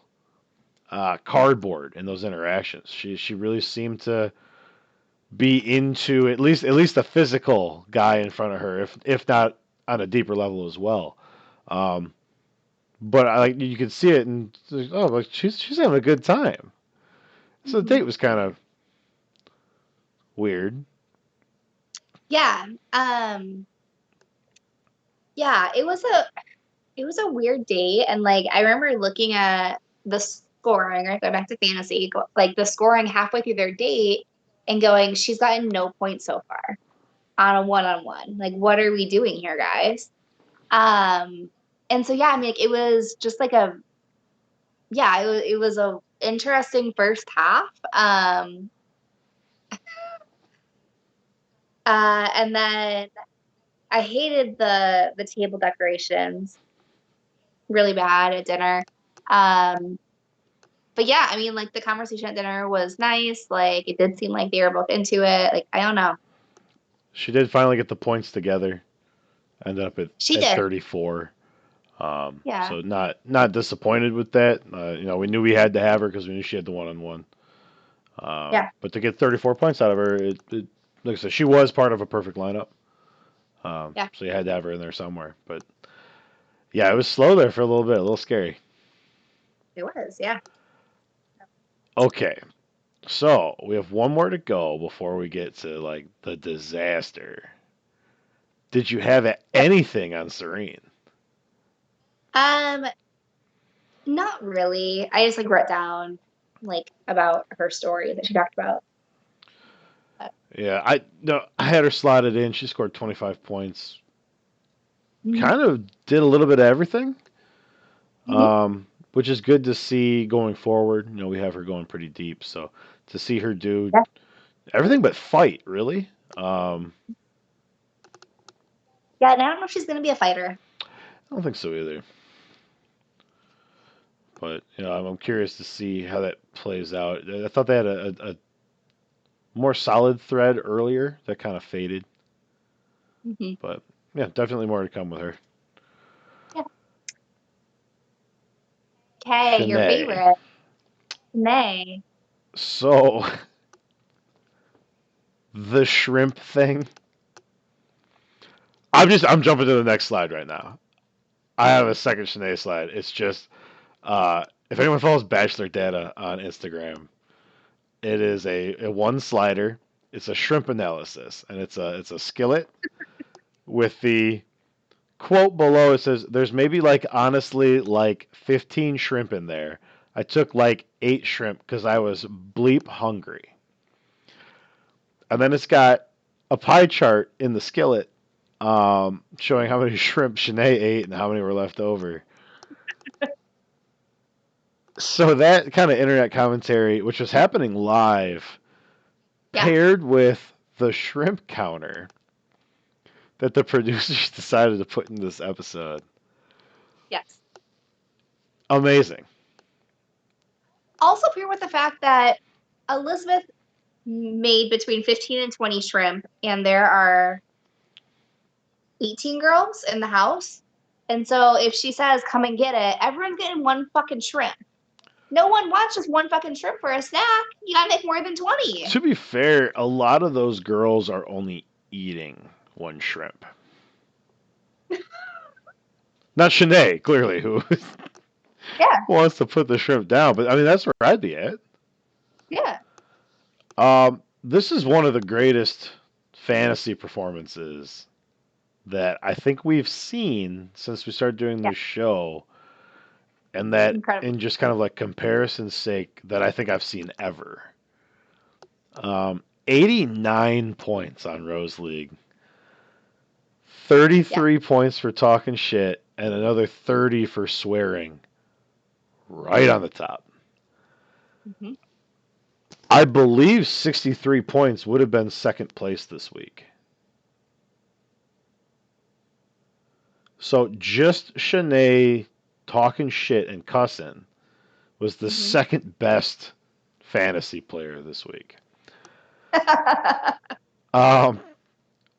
cardboard in those interactions. She really seemed to be into at least the physical guy in front of her, if not on a deeper level as well. Um, but I like you could see it, and oh, like she's having a good time. So the Mhm. date was kind of weird. Yeah. Yeah, it was a weird date, and like I remember looking at the scoring, right? Go back to fantasy, like the scoring halfway through their date, and going, she's gotten no points so far on a one-on-one. Like, what are we doing here, guys? Um, and so yeah, I mean, like, it was just like a yeah, it was a interesting first half. And then I hated the table decorations really bad at dinner. Um, but yeah, I mean, like the conversation at dinner was nice. Like it did seem like they were both into it. Like I don't know. She did finally get the points together. Ended up She at did. 34. Yeah. So not disappointed with that. We knew we had to have her because we knew she had the one-on-one. Yeah. But to get 34 points out of her, like I said, she was part of a perfect lineup. Yeah. So you had to have her in there somewhere. But yeah, it was slow there for a little bit, a little scary. It was. Yeah. Okay, so we have one more to go before we get to like the disaster. Did you have Yep. anything on Serene? Um, not really. I just like wrote down like about her story that she talked about. But, Yeah, I no, I had her slotted in. She scored 25 points. mhm. Kind of did a little bit of everything, Mhm. which is good to see going forward. We have her going pretty deep, so to see her do Yeah. everything but fight, really. Um, Yeah. And I don't know if she's gonna be a fighter. I don't think so either. But I'm curious to see how that plays out. I thought they had a more solid thread earlier that kind of faded, Mhm. but yeah, definitely more to come with her. Yeah. Okay, your Shanae. favorite, Nay. So the shrimp thing. I'm jumping to the next slide right now. I have a second Shanae slide. It's just if anyone follows Bachelor Data on Instagram, it is a one slider. It's a shrimp analysis, and it's a skillet with the quote below. It says, "There's maybe like honestly like 15 shrimp in there. I took like 8 shrimp because I was bleep hungry." And then it's got a pie chart in the skillet showing how many shrimp Shanae ate and how many were left over. So that kind of internet commentary, which was happening live, Yeah. paired with the shrimp counter that the producers decided to put in this episode. Yes. Amazing. Also, paired with the fact that Elizabeth made between 15 and 20 shrimp, and there are 18 girls in the house. And so if she says, come and get it, everyone's getting one fucking shrimp. No one wants just one fucking shrimp for a snack. You gotta make more than 20. To be fair, a lot of those girls are only eating one shrimp. Not Shanae, clearly, who Yeah, wants to put the shrimp down. But I mean, that's where I'd be at. yeah. This is one of the greatest fantasy performances that I think we've seen since we started doing Yeah. this show, and that Incredible. in just kind of like comparison's sake, that I think I've seen ever. 89 points on Rose League, Yeah. 33 points for talking shit, and another 30 for swearing. Right on the top. Mm-hmm. I believe 63 points would have been second place this week. So just Shanae talking shit and cussing was the Mm-hmm. second best fantasy player this week. Um,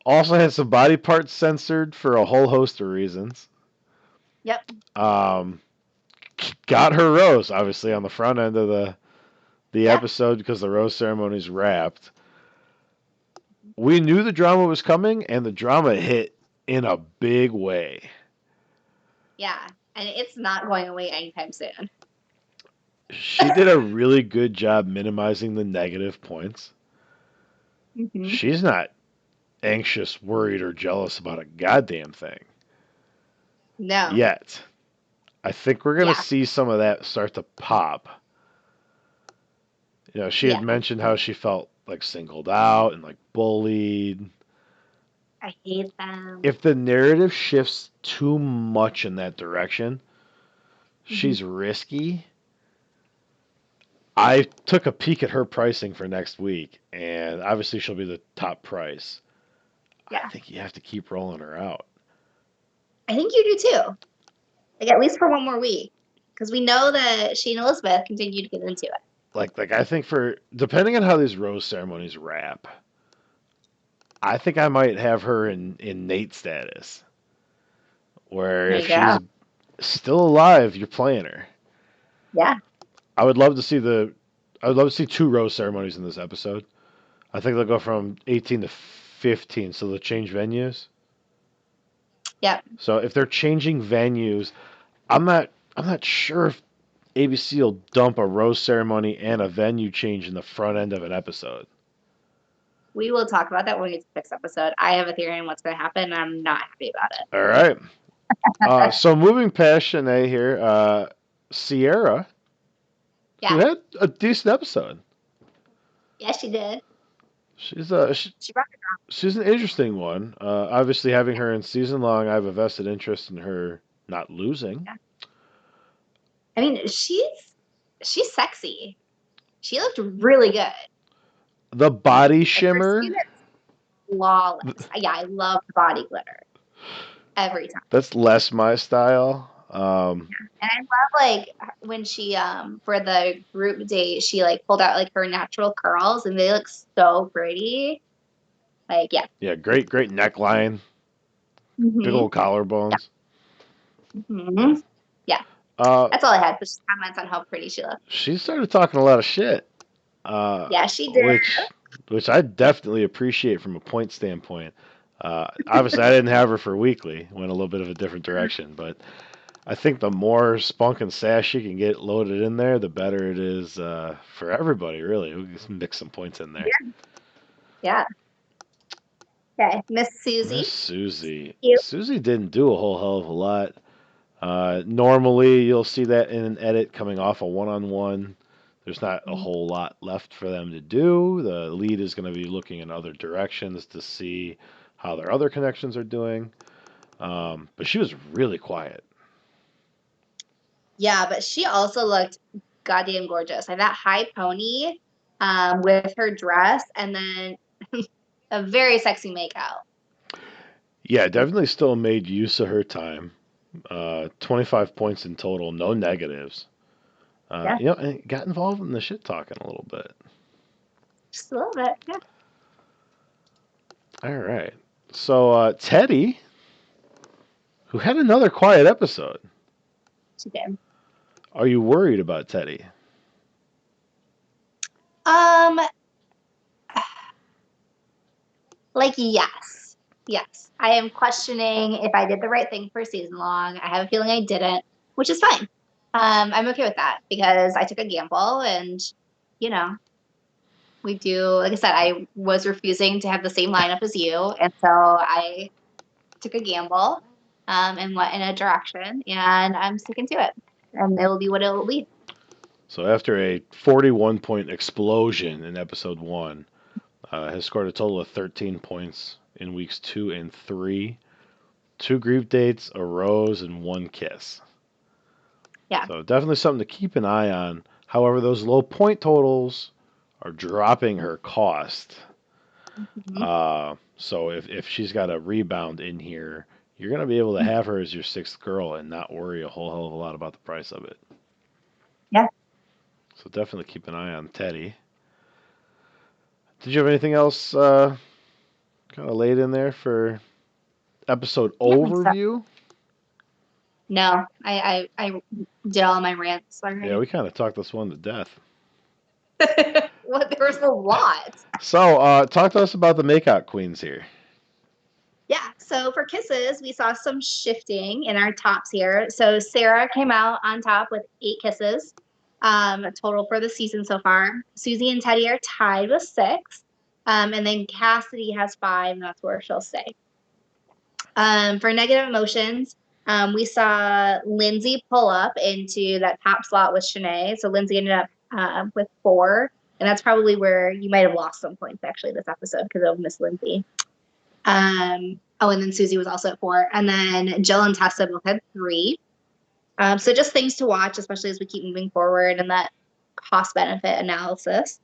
Also had some body parts censored for a whole host of reasons. Yep. Um, got her rose, obviously, on the front end of the Yeah. episode because the rose ceremony's wrapped. We knew the drama was coming, and the drama hit in a big way. Yeah. And it's not going away anytime soon. She did a really good job minimizing the negative points. Mm-hmm. She's not anxious, worried, or jealous about a goddamn thing No. yet. I think we're going to Yeah. see some of that start to pop. You know, she had Yeah. mentioned how she felt like singled out and like bullied. I hate them. If the narrative shifts too much in that direction, Mm-hmm. she's risky. I took a peek at her pricing for next week, and obviously she'll be the top price. I Yeah. think you have to keep rolling her out. I think you do too. Like at least for one more week. Because we know that she and Elizabeth continue to get into it. Like I think for depending on how these rose ceremonies wrap, I think I might have her in Nate status, where There if you go. she's still alive, you're playing her. Yeah. I would love to see I would love to see two rose ceremonies in this episode. I think they'll go from 18 to 15, so they'll change venues. Yep. So if they're changing venues, I'm not sure if ABC will dump a rose ceremony and a venue change in the front end of an episode. We will talk about that when we get to the next episode. I have a theory on what's going to happen, and I'm not happy about All right. So moving past Shanae here, Sierra, who Yeah. had a decent episode. Yes, she did. She's She brought she's an interesting one. Obviously, having her in season long, I have a vested interest in her not losing. Yeah. I mean, she's sexy. She looked really good. The body Like her skin shimmer, is flawless. Yeah, I love the body glitter every time. that's less my style. And I love like when she for the group date she like pulled out like her natural curls and they look so pretty. Like yeah. Yeah, great neckline, big Mm-hmm. old collarbones. Mm-hmm. Yeah. Uh, That's all I had. Just comments on how pretty she looked. she started talking a lot of shit, uh, Yeah, she did. which I definitely appreciate from a point standpoint. Obviously, I didn't have her for weekly, went a little bit of a different direction, but I think the more spunk and sass she can get loaded in there, the better it is for everybody. Really, we can mix some points in there. Yeah. Okay. Miss Miss Susie. Susie. Cute. Susie didn't do a whole hell of a lot. Normally, you'll see that in an edit coming off a one-on-one. There's not a whole lot left for them to do. The lead is going to be looking in other directions to see how their other connections are doing. But she was really quiet. Yeah, but she also looked goddamn gorgeous. Like that high pony with her dress and then a very sexy makeout. Yeah, definitely still made use of her time. 25 points in total, no negatives. Yeah. You know, and got involved in the shit talking a little bit. Just a little bit. Yeah. All right. So Teddy, who had another quiet episode. She did. Are you worried about Teddy? Um, like yes. Yes. I am questioning if I did the right thing for season long. I have a feeling I didn't, which is fine. I'm okay with that because I took a gamble and you know, we do like I said, I was refusing to have the same lineup as you. And so I took a gamble and went in a direction and I'm sticking to it. And it will be what it will be. So after a 41-point explosion in episode 1, has scored a total of 13 points in weeks 2 and 3. 2 group dates, a rose, and 1 kiss. Yeah. So definitely something to keep an eye on. However, those low point totals are dropping her cost. Mm-hmm. So if she's got a rebound in here, you're going to be able to have her as your 6th girl and not worry a whole hell of a lot about the price of it. Yeah. So definitely keep an eye on Teddy. Did you have anything else kind of laid in there for episode Yeah, I think so. overview? No, I did all my rants Yeah, already. we kind of talked this one to death. Well, there was a lot. So, talk to us about the makeout queens here. Yeah. So for kisses, we saw some shifting in our tops here. So Sarah came out on top with 8 kisses, total for the season so far. Susie and Teddy are tied with 6. And then Cassidy has 5, and that's where she'll stay. For negative emotions, we saw Lindsay pull up into that top slot with Shanae. So Lindsay ended up with 4. And that's probably where you might have lost some points actually this episode because of Miss Lindsay. And then Susie was also at 4. And then Jill and Tessa both had 3. So just things to watch, especially as we keep moving forward and that cost benefit analysis.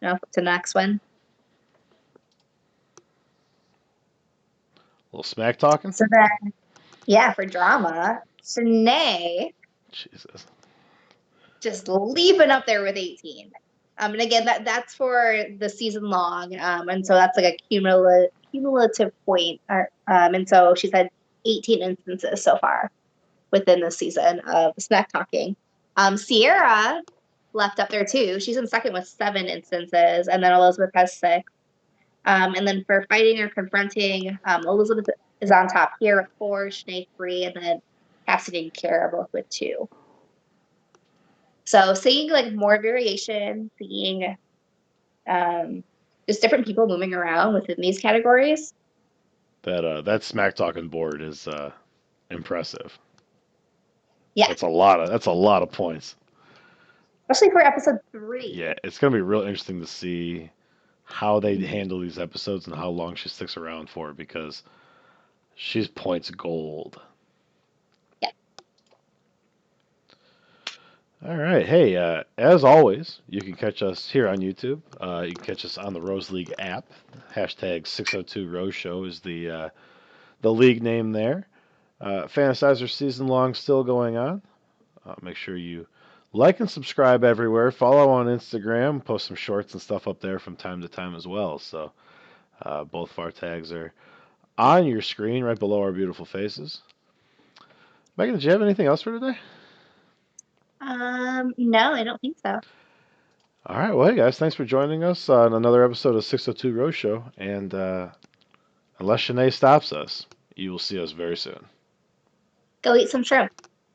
To the next one. A little smack talking. So then, yeah, for drama, Shanae Jesus. just leaping up there with 18. And again, that's for the season long. And so that's like a cumulative point. And so she's had 18 instances so far within the season of smack talking. Sierra left up there too. She's in second with 7 instances, and then Elizabeth has 6. And then for fighting or confronting, Elizabeth is on top here with 4, Shanae 3, and then Cassidy and Kara both with 2. So seeing like more variation, seeing just different people moving around within these categories. That smack talking board is impressive. Yeah. That's a lot of points. Especially for episode 3. Yeah, it's gonna be real interesting to see how they handle these episodes and how long she sticks around for because she's points gold. Yeah. All right. Hey, as always, you can catch us here on YouTube. You can catch us on the Rose League app. Hashtag 602 Rose Show is the league name there. Fantasizer season long still going on. Make sure you like and subscribe everywhere. Follow on Instagram. Post some shorts and stuff up there from time to time as well. So both of our tags are on your screen right below our beautiful faces. Megan, did you have anything else for today? No, I don't think so. All right. Well, hey, guys, thanks for joining us on another episode of 602 Rose Show. And unless Shanae stops us, you will see us very soon. Go eat some shrimp.